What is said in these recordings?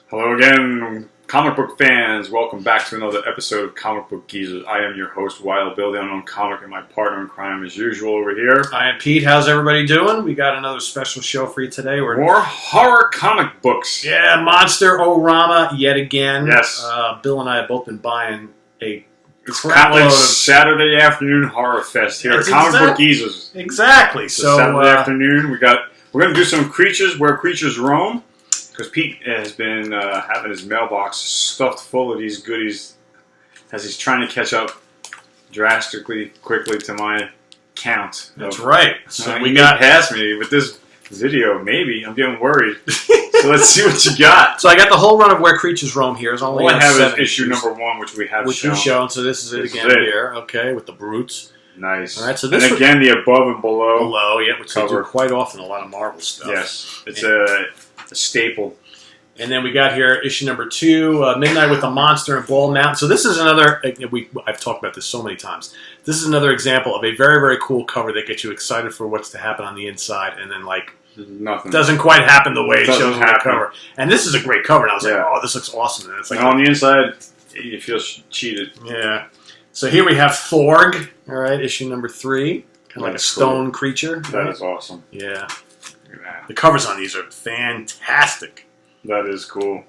Hello again, comic book fans. Welcome back to another episode of Comic Book Geezers. I am your host, Wild Bill, the Unknown Comic, and my partner in crime as usual over here. I am Pete. How's everybody doing? We got another special show for you today. More horror comic books. Yeah, Monster-O-Rama yet again. Yes. Bill and I have both been buying a It's kind of like Saturday afternoon horror fest here at Comic Book Geezers. Exactly. So Saturday afternoon, we're going to do some creatures where creatures roam. Because Pete has been having his mailbox stuffed full of these goodies as he's trying to catch up drastically quickly to my count. That's right. So we got past me with this video. Maybe I'm getting worried. So let's see what you got. So I got the whole run of Where Creatures Roam here. It's only all I have is issues. issue number 1, which we have which shown. you've shown. So this is it again here. Okay, with the brutes. Nice. All right. So this and again, the above and below. Below, yeah, which cover. they do quite often. A lot of Marvel stuff. Yes, it's a staple. And then we got here issue number 2, Midnight with the Monster in Ball Mountain. So this is another, I've talked about this so many times. This is another example of a very, very cool cover that gets you excited for what's to happen on the inside, and then nothing doesn't quite happen the way it shows on the cover. And this is a great cover, and I was like, oh, this looks awesome. And it's like, and on the inside, you feel cheated. Yeah. So here we have Thorg, all right, issue number 3. Kind of like a stone creature. That is awesome. Yeah. Look at that. The covers on these are fantastic. That is cool.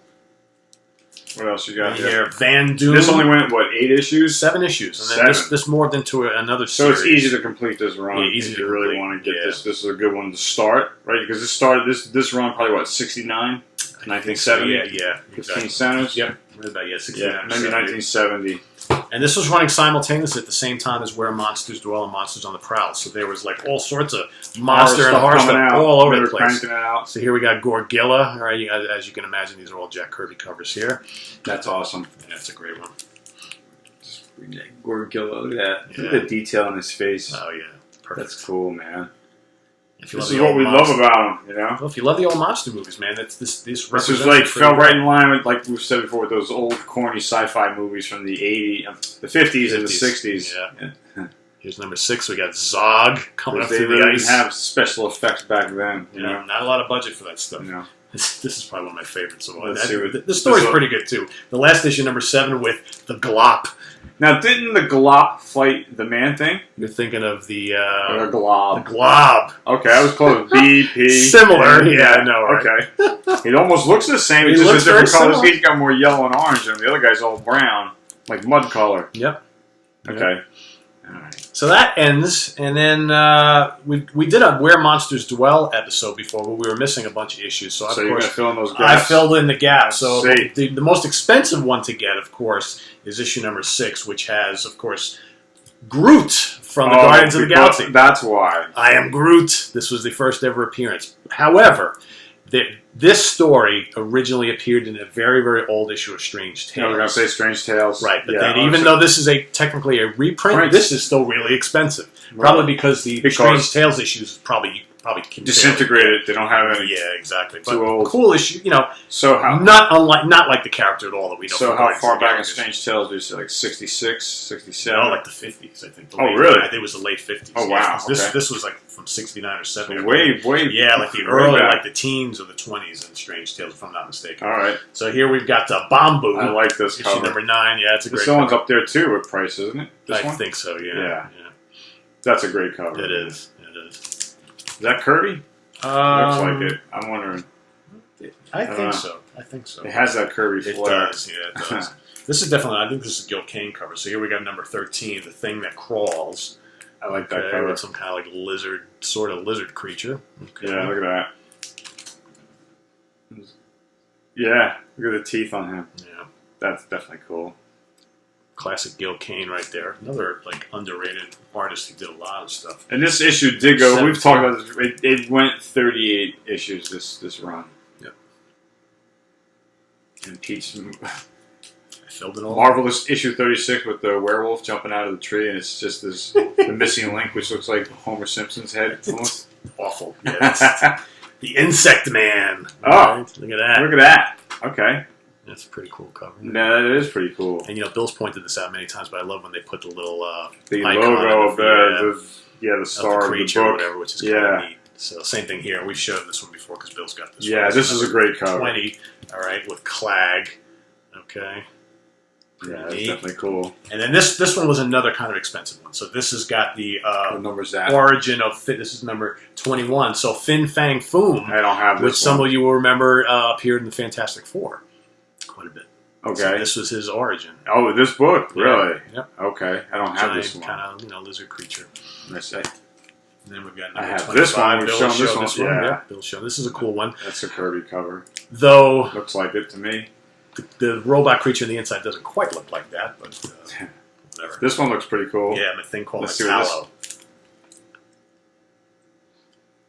What else you got here? Van Doom. This only went, 8 issues? 7 issues. And then this morphed into another series. So it's easy to complete this run. Yeah, easy if you really complete. want to get this. This is a good one to start, right? Because this run probably, 69? 1970? Yeah. 15 centers? Yep. About, 69. Yeah, maybe 1970. And this was running simultaneously at the same time as Where Monsters Dwell and Monsters on the Prowl. So there was all sorts of monster and horror stuff all over the place. Out. So here we got Gorgilla. All right, as you can imagine, these are all Jack Kirby covers here. That's awesome. Yeah, that's a great one. Gorgilla, look at that. Look at the detail in his face. Oh yeah, perfect. That's cool, man. This is what we love about them, Well, if you love the old monster movies, man, this is fell right in line with, like we've said before, with those old corny sci-fi movies from the 80s, the 50s and the 60s. Yeah. Here's number 6. We got Zog coming up through the ice. They didn't have special effects back then. You know? Not a lot of budget for that stuff. No. This is probably one of my favorites of all. The story's pretty good too. The last issue, number 7, with the Glop. Now, didn't the Glop fight the Man Thing? You're thinking of the Glob. The Glob. Okay, I was close. BP. Similar. Yeah, I know. Right? Okay. It almost looks the same. It's just a different color. He's got more yellow and orange, and the other guy's all brown, like mud color. Yep. Okay. Yep. All right. So that ends, and then we did a Where Monsters Dwell episode before, but we were missing a bunch of issues. So of you're course, gonna fill in those gaps. I filled in the gaps. So the most expensive one to get, of course, is issue number 6, which has, of course, Groot from the Guardians of the Galaxy. That's why. I am Groot. This was the first ever appearance. However, this story originally appeared in a very, very old issue of Strange Tales. Yeah, we're going to say Strange Tales. Right, but then even though this is technically a reprint, this is still really expensive. Probably because the Strange Tales issues probably disintegrated. They don't have any. Yeah, exactly. Too old. Cool issue, So how not like the character at all that we know. So how far back in Strange Tales do you say? Like 66, 67? No, like the 50s. I think. Really? I think it was the late 50s. Oh wow. This was like from 69 or 70. So way. Yeah, like the early, like the teens or the 20s in Strange Tales, if I'm not mistaken. All right. So here we've got the Bamboo. I like this issue number 9. Yeah, it's a great. This one's up there too with price, isn't it? I think so. Yeah. That's a great cover. It is. Is that Kirby? Looks like it. I'm wondering. I think so. It has that Kirby flair. It does. Yeah, it does. This is definitely. I think this is Gil Kane cover. So here we got number 13, the thing that crawls. I like that cover. With some kind of like lizard, sort of lizard creature. Okay. Yeah, look at that. Yeah, look at the teeth on him. Yeah, that's definitely cool. Classic Gil Kane right there. Another underrated artist who did a lot of stuff. And this issue did go. We've talked about this. It went 38 issues this run. Yep. And Pete's filled it all. Marvelous issue 36 with the werewolf jumping out of the tree, and it's just the missing link, which looks like Homer Simpson's head. Almost awful. Yeah, the Insect Man. Oh, right? Look at that. Look at that. Okay. That's a pretty cool cover. No, that is pretty cool. And Bill's pointed this out many times, but I love when they put the little the logo of the star, of the creature, the book. Or whatever, which is kind of neat. So same thing here. We showed this one before because Bill's got this one. Yeah, this is a great cover. 20, all right, with Clag. Okay. Yeah, that's definitely cool. And then this one was another kind of expensive one. So this has got the what number's that? origin of Fin. This is number 21. So Fin Fang Foom. I don't have this which some of you will remember appeared in the Fantastic Four quite a bit. Okay. So this was his origin. Oh, this book? Really? Yeah. Yep. Okay. I don't have this one. Kind of lizard creature. Let's see. And then we've got I number have 25. this one. We've Bill shown showed this one. Yeah. Yep, Bill showed. This is a cool one. That's a Kirby cover. Though Looks like it to me. the robot creature on the inside doesn't quite look like that, but whatever. This one looks pretty cool. Yeah, a thing called Let's see what Tallow.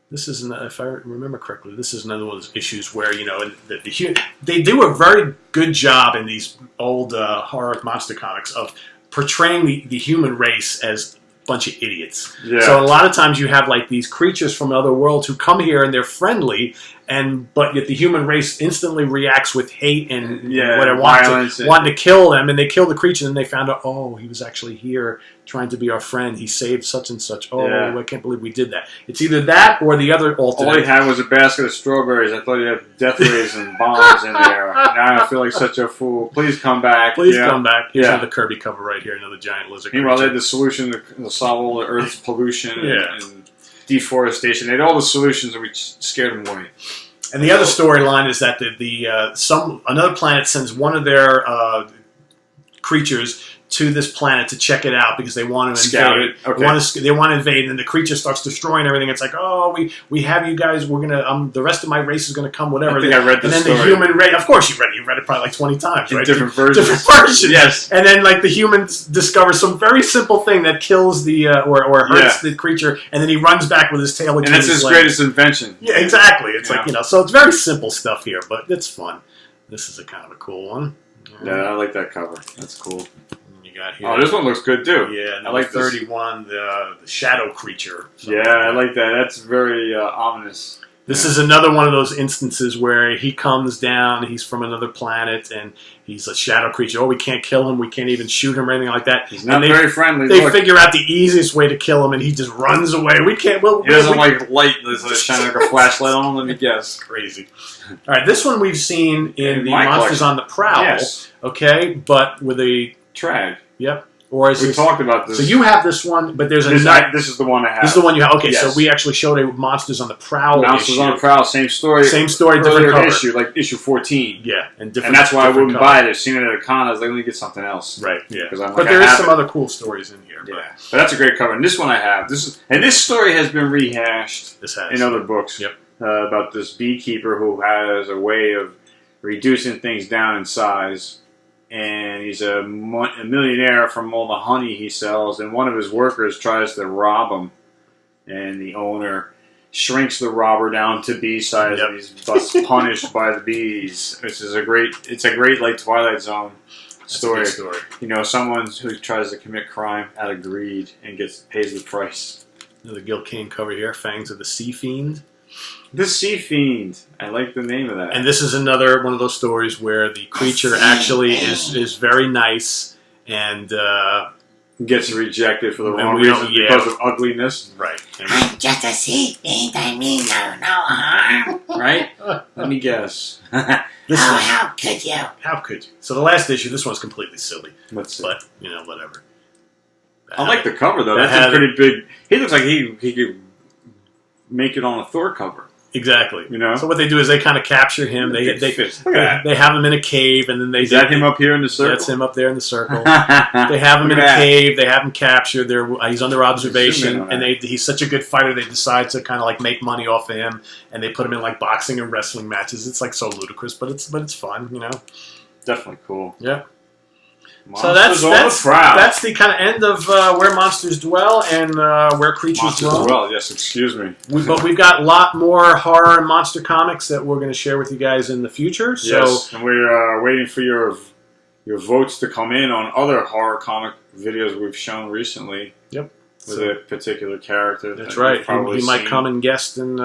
This is, if I remember correctly, this is another one of those issues where, you know, they do a very good job in these old horror monster comics of portraying the human race as a bunch of idiots. Yeah. So a lot of times you have like these creatures from other worlds who come here and they're friendly, but yet the human race instantly reacts with hate and wanting to kill them, and they kill the creature, and they found out, oh, he was actually here trying to be our friend. He saved such and such. Oh, yeah. I can't believe we did that. It's either that or the other alternate. All he had was a basket of strawberries. I thought he had death rays and bombs in there. Now I feel like such a fool. Please come back. Please come back. Here's Yeah. another Kirby cover right here, another giant lizard Meanwhile, they creature. had the solution to solve all the Earth's pollution Yeah. and deforestation. They had all the solutions, and we scared them away. And the other storyline is that another planet sends one of their creatures to this planet to check it out because they want to Scout invade. it. Okay. They want to invade, and the creature starts destroying everything. It's like, oh, we have you guys. We're gonna the rest of my race is gonna come. Whatever. I think I read this And then the story. human race. Of course, you read it. You read it probably like 20 times, In right? different versions. Different versions. Yes. And then like the humans discover some very simple thing that kills the or hurts the creature, and then he runs back with his tail. And that's his greatest invention. Yeah, exactly. It's Yeah. like, you know, so it's very simple stuff here, but it's fun. This is a kind of a cool one. Yeah, I like that cover. That's cool. You got here. Oh, this one looks good too. Yeah, I number like this. 31, the shadow creature. Yeah, I like that. That's very ominous. This is another one of those instances where he comes down, he's from another planet, and he's a shadow creature. Oh, we can't kill him, we can't even shoot him or anything like that. He's not very friendly. They figure out the easiest way to kill him, and he just runs away. We can't. He doesn't like light. There's like shining like a flashlight on him. Let me guess. Crazy. All right, this one we've seen in the my Monsters collection. on the Prowl. Yes. Okay, but with a Trag. Yep. Or is We this, talked about this. so you have this one, but there's this, another. this is the one I have. This is the one you have. Okay, Yes. so we actually showed a Monsters on the Prowl Monsters issue. on the Prowl, same story. Same story, earlier different cover. issue, like issue 14. Yeah, and different. And that's why I different wouldn't cover. buy it. I've seen it at a con. I was like, let me get something else. Right. Yeah. Because I'm like, but I there is have some it. other cool stories in here. Yeah, but that's a great cover. And this one I have. This story has been rehashed This has in other books. Yep. About this beekeeper who has a way of reducing things down in size. And he's a millionaire from all the honey he sells. And one of his workers tries to rob him. And the owner shrinks the robber down to bee size. Yep. And he's thus punished by the bees. It's a great like Twilight Zone story. That's a good story. You know, someone who tries to commit crime out of greed and pays the price. Another Gil Kane cover here, Fangs of the Sea Fiend. The Sea Fiend. I like the name of that. And this is another one of those stories where the creature actually is very nice and gets rejected for the And wrong we don't- reasons yeah. because of ugliness. right. I'm just a sea fiend. I mean no harm. Right? Let me guess. This Oh, one, how could you? how could you? So the last issue, this one's completely silly, Let's see. but you know, whatever. I like the cover though. That That's a had- pretty big. He looks like he could make it on a Thor cover. Exactly. You know? So what they do is they kind of capture him. They Look at that. they have him in a cave, and then they Is that him up here in the circle? That's him up there in the circle. They have him in a cave. They have him captured. He's under observation, and he's such a good fighter. They decide to kind of like make money off of him, and they put him in like boxing and wrestling matches. It's like so ludicrous, but it's fun, you know. Definitely cool. Yeah. Monsters So on the Prowl. that's the kind of end of where monsters dwell and where creatures Monsters roam. as well. Yes, excuse me. But we've got a lot more horror and monster comics that we're going to share with you guys in the future. So Yes, and we're waiting for your votes to come in on other horror comic videos we've shown recently. Yep. With a particular character. That's that right. you've probably He might seen. come and guest and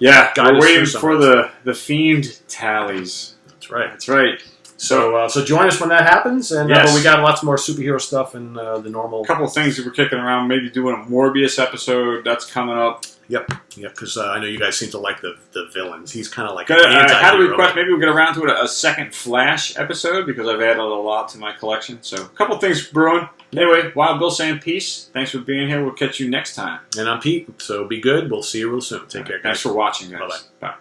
Yeah, guide we're us waiting through for some the Fiend tallies. That's right. That's right. So join us when that happens, and Yes. but we got lots more superhero stuff and the normal. A couple of things that we're kicking around. Maybe doing a Morbius episode. That's coming up. Yep, because I know you guys seem to like the villains. He's kind of like Had a anti-hero. request. Maybe we'll get around to a second Flash episode because I've added a lot to my collection. So a couple things brewing. Anyway, Wild Bill saying peace. Thanks for being here. We'll catch you next time. And I'm Pete, so be good. We'll see you real soon. Take care, guys. Thanks for watching, guys. Bye-bye. Bye.